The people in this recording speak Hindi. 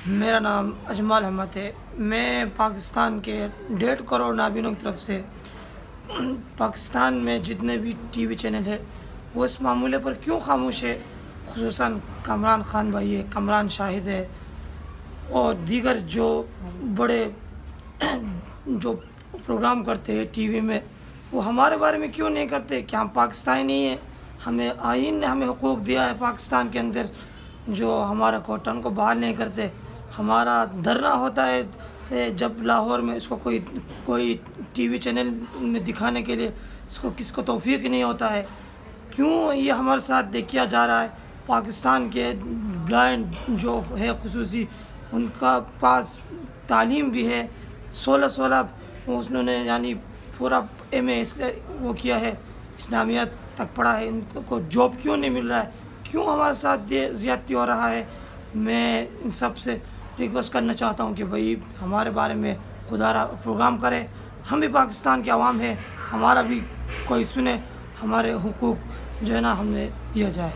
मेरा नाम अजमल अहमद है। मैं पाकिस्तान के 1.5 करोड़ नाबीनों की तरफ से पाकिस्तान में जितने भी टीवी चैनल है वो इस मामले पर क्यों खामोश है, खुसूसन कमरान ख़ान भाई है, कमरान शाहिद है और दीगर जो बड़े जो प्रोग्राम करते हैं टीवी में, वो हमारे बारे में क्यों नहीं करते? क्या हम पाकिस्तानी नहीं है? हमें आइन ने हमें हुकूक दिया है पाकिस्तान के अंदर, जो हमारा कोटन को बहाल नहीं करते। हमारा धरना होता है जब लाहौर में, इसको कोई टीवी चैनल में दिखाने के लिए इसको किसको तौफीक नहीं होता है। क्यों ये हमारे साथ देखा जा रहा है? पाकिस्तान के ब्लाइंड जो है खुसूसी, उनका पास तालीम भी है, 16 उन्होंने यानी पूरा MA वो किया है, इस्लामियत तक पढ़ा है, इनको जॉब क्यों नहीं मिल रहा है? क्यों हमारे साथ ये ज़्यादती हो रहा है? मैं इन सब से रिक्वेस्ट करना चाहता हूँ कि भाई हमारे बारे में खुदा प्रोग्राम करे। हम भी पाकिस्तान के अवाम है, हमारा भी कोई सुने, हमारे हुकूक जो है ना हमें दिया जाए।